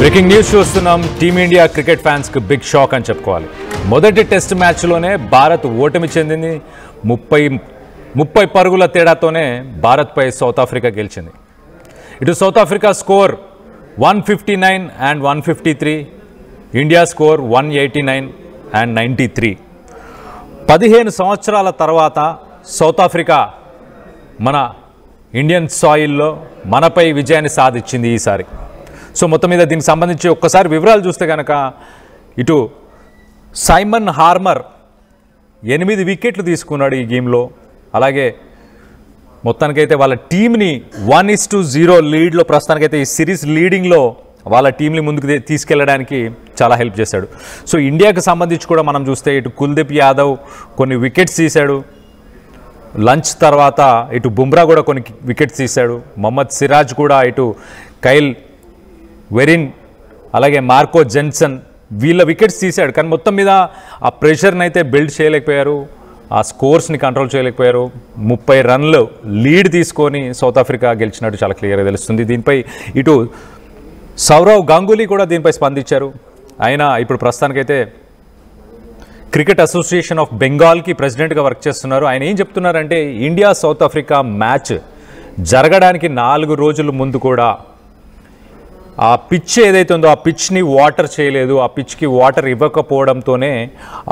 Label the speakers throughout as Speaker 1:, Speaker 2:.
Speaker 1: Breaking news చూస్తున్నాం. Team India cricket fans కి big shock అని చెప్పుకోవాలి. మొదటి టెస్ట్ మ్యాచ్లోనే భారత్ ఓటమి చెందింది. 30 పరుగుల తేడాతోనే భారత్పై సౌత్ ఆఫ్రికా గెలిచింది. ఇటు south Africa score 159 and 153, India score 189 and 93. 15 సంవత్సరాల తర్వాత సౌత్ ఆఫ్రికా మన ఇండియన్ సాయిల్లో మనపై విజయాన్ని సాధించింది ఈసారి. సో మొత్తం మీద దీనికి సంబంధించి ఒక్కసారి వివరాలు చూస్తే కనుక ఇటు సైమన్ హార్మర్ 8 వికెట్లు తీసుకున్నాడు ఈ గేమ్లో. అలాగే మొత్తానికైతే వాళ్ళ టీంని 1-0 లీడ్లో ప్రస్తుతానికైతే ఈ సిరీస్ లీడింగ్లో వాళ్ళ టీంని ముందుకు తీసుకెళ్లడానికి చాలా హెల్ప్ చేశాడు. సో ఇండియాకి సంబంధించి కూడా మనం చూస్తే ఇటు కుల్దీప్ యాదవ్ కొన్ని వికెట్స్ తీశాడు. లంచ్ తర్వాత ఇటు బుమ్రా కూడా కొన్ని వికెట్స్ తీశాడు. మొహమ్మద్ సిరాజ్ కూడా ఇటు కైల్ వెరిన్ అలాగే మార్కో జెన్సన్ వీళ్ళ వికెట్స్ తీశాడు. కానీ మొత్తం మీద ఆ ప్రెషర్ని అయితే బిల్డ్ చేయలేకపోయారు, ఆ స్కోర్స్ని కంట్రోల్ చేయలేకపోయారు. 30 రన్లు లీడ్ తీసుకొని సౌత్ ఆఫ్రికా గెలిచినట్టు చాలా క్లియర్గా తెలుస్తుంది. దీనిపై ఇటు సౌరవ్ గంగూలీ కూడా దీనిపై స్పందించారు. ఆయన ఇప్పుడు ప్రస్తుతానికైతే క్రికెట్ అసోసియేషన్ ఆఫ్ బెంగాల్కి ప్రెసిడెంట్గా వర్క్ చేస్తున్నారు. ఆయన ఏం చెప్తున్నారంటే ఇండియా సౌత్ ఆఫ్రికా మ్యాచ్ జరగడానికి 4 రోజుల ముందు కూడా ఆ పిచ్ ఏదైతే ఉందో ఆ పిచ్ని వాటర్ చేయలేదు. ఆ పిచ్కి వాటర్ ఇవ్వకపోవడంతోనే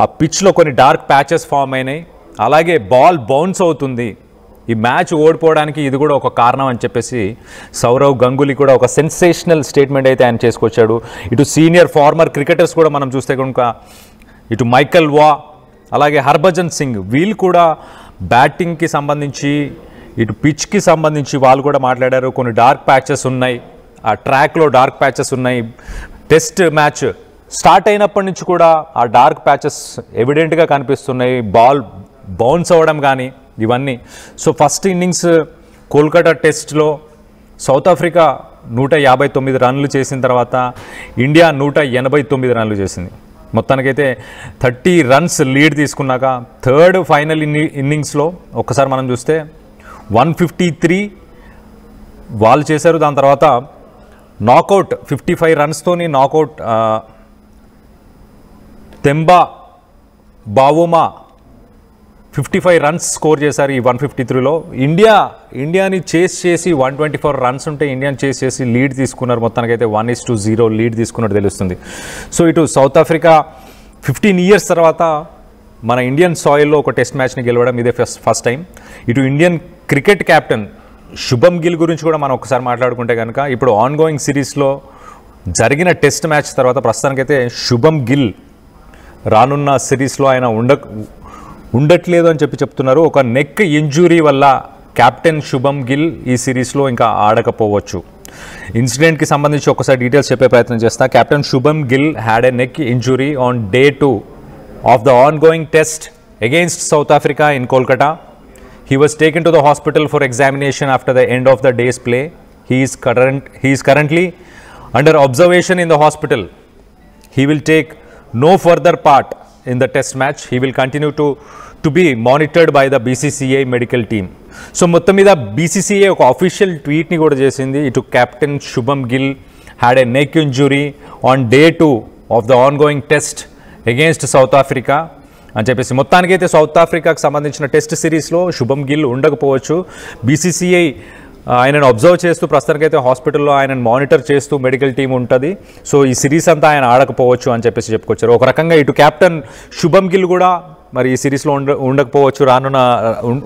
Speaker 1: ఆ పిచ్లో కొన్ని డార్క్ ప్యాచెస్ ఫామ్ అయినాయి. అలాగే బాల్ బౌన్స్ అవుతుంది. ఈ మ్యాచ్ ఓడిపోవడానికి ఇది కూడా ఒక కారణం అని చెప్పేసి సౌరవ్ గంగూలీ కూడా ఒక సెన్సేషనల్ స్టేట్మెంట్ అయితే ఆయన చేసుకొచ్చాడు. ఇటు సీనియర్ ఫార్మర్ క్రికెటర్స్ కూడా మనం చూస్తే కనుక ఇటు మైకల్ వా అలాగే హర్భజన్ సింగ్ వీళ్ళు కూడా బ్యాటింగ్కి సంబంధించి ఇటు పిచ్కి సంబంధించి వాళ్ళు కూడా మాట్లాడారు. కొన్ని డార్క్ ప్యాచెస్ ఉన్నాయి, ఆ ట్రాక్లో డార్క్ ప్యాచెస్ ఉన్నాయి. టెస్ట్ మ్యాచ్ స్టార్ట్ అయినప్పటి నుంచి కూడా ఆ డార్క్ ప్యాచెస్ ఎవిడెంట్గా కనిపిస్తున్నాయి. బాల్ బౌన్స్ అవ్వడం కానీ ఇవన్నీ. సో ఫస్ట్ ఇన్నింగ్స్ కోల్కతా టెస్ట్లో సౌత్ ఆఫ్రికా 159 రన్లు చేసిన తర్వాత ఇండియా 189 రన్లు చేసింది. మొత్తానికైతే 30 రన్స్ లీడ్ తీసుకున్నాక థర్డ్ ఫైనల్ ఇన్నింగ్స్లో ఒక్కసారి మనం చూస్తే 153 వాళ్ళు చేశారు. దాని తర్వాత నాకౌట్ 55 రన్స్తోని knockout Temba Bavuma 55 runs score చేశారు ఈ 153లో. ఇండియాని చేస్ చేసి 124 రన్స్ ఉంటే ఇండియాని చేస్ చేసి లీడ్ తీసుకున్నారు. మొత్తానికైతే 1-0 లీడ్ తీసుకున్నట్టు తెలుస్తుంది. సో ఇటు సౌత్ ఆఫ్రికా 15 ఇయర్స్ తర్వాత మన ఇండియన్ సాయిల్లో ఒక టెస్ట్ మ్యాచ్ని గెలవడం ఇదే ఫస్ట్ టైం. ఇటు Indian cricket captain Shubham Gill గురించి కూడా మనం ఒకసారి మాట్లాడుకుంటే కనుక ఇప్పుడు ఆన్గోయింగ్ సిరీస్లో జరిగిన టెస్ట్ మ్యాచ్ తర్వాత ప్రస్తుతానికైతే శుభమ్ గిల్ రానున్న సిరీస్లో ఆయన ఉండట్లేదు అని చెప్తున్నారు. ఒక నెక్ ఇంజురీ వల్ల కెప్టెన్ శుభమ్ గిల్ ఈ సిరీస్లో ఇంకా ఆడకపోవచ్చు. ఇన్సిడెంట్కి సంబంధించి ఒకసారి డీటెయిల్స్ చెప్పే ప్రయత్నం చేస్తా. Captain Shubham Gill had a neck injury on Day 2 of the ongoing test against south Africa in Kolkata. He was taken to the hospital for examination after the end of the day's play. He is currently under observation in the hospital. He will take no further part in the test match. He will continue to be monitored by the BCCI medical team. So మొత్తం మీద BCCI ఒక official ట్వీట్ని కూడా చేసింది. ఇటు captain Shubham Gill had a neck injury on Day 2 of the ongoing test against South Africa అని చెప్పేసి మొత్తానికైతే south ఆఫ్రికాకు సంబంధించిన టెస్ట్ సిరీస్లో శుభమ్ గిల్ ఉండకపోవచ్చు. BCCI ఆయనను అబ్జర్వ్ చేస్తూ ప్రస్తుతానికైతే హాస్పిటల్లో ఆయనను మానిటర్ చేస్తూ మెడికల్ టీం ఉంటుంది. సో ఈ సిరీస్ అంతా ఆయన ఆడకపోవచ్చు అని చెప్పేసి చెప్పుకొచ్చారు. ఒక రకంగా ఇటు కెప్టెన్ శుభమ్ గిల్ కూడా మరి ఈ సిరీస్లో ఉండకపోవచ్చు,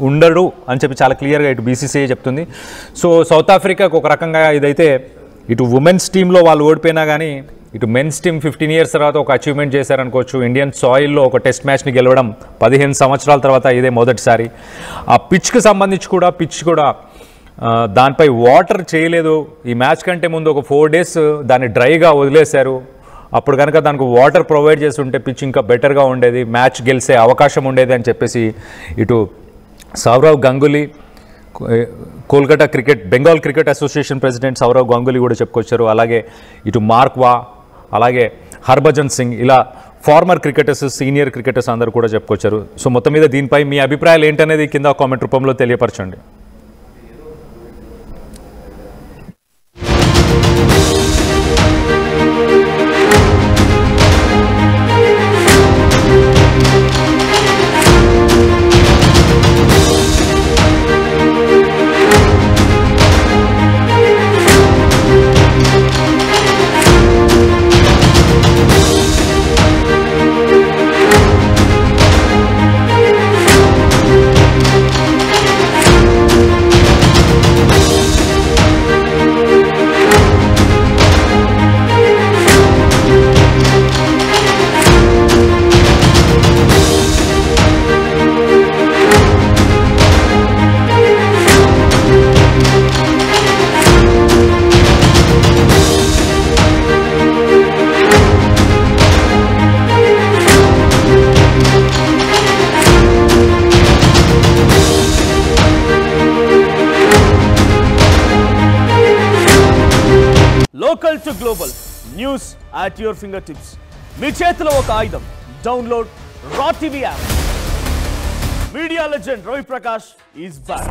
Speaker 1: ఉండడు అని చెప్పి చాలా క్లియర్గా ఇటు BCCI చెప్తుంది. సో సౌత్ ఆఫ్రికాకు ఒక రకంగా ఇదైతే ఇటు ఉమెన్స్ టీంలో వాళ్ళు ఓడిపోయినా కానీ ఇటు మెన్స్ టీమ్ 15 ఇయర్స్ తర్వాత ఒక అచీవ్మెంట్ చేశారనుకోవచ్చు. ఇండియన్ సాయిల్లో ఒక టెస్ట్ మ్యాచ్ని గెలవడం 15 సంవత్సరాల తర్వాత ఇదే మొదటిసారి. ఆ పిచ్కి సంబంధించి కూడా పిచ్ కూడా దానిపై వాటర్ చేయలేదు. ఈ మ్యాచ్ కంటే ముందు ఒక 4 డేస్ దాన్ని డ్రైగా వదిలేశారు. అప్పుడు కనుక దానికి వాటర్ ప్రొవైడ్ చేసి ఉంటే పిచ్ ఇంకా బెటర్గా ఉండేది, మ్యాచ్ గెలిచే అవకాశం ఉండేది అని చెప్పేసి ఇటు Sourav Ganguly Kolkata Bengal cricket association president Sourav Ganguly కూడా చెప్పుకొచ్చారు. అలాగే ఇటు మార్క్ వా అలాగే హర్భజన్ సింగ్ ఇలా ఫార్మర్ క్రికెటర్స్ సీనియర్ క్రికెటర్స్ అందరూ కూడా చెప్పుకొచ్చారు. సో మొత్తం మీద దీనిపై మీ అభిప్రాయాలు ఏంటనేది కింద కామెంట్ రూపంలో తెలియపరచండి.
Speaker 2: Local to global news at your finger tips. మీ చేతిలో ఒక ఆయుధం. Download raw TV app. Media legend Ravi Prakash is back.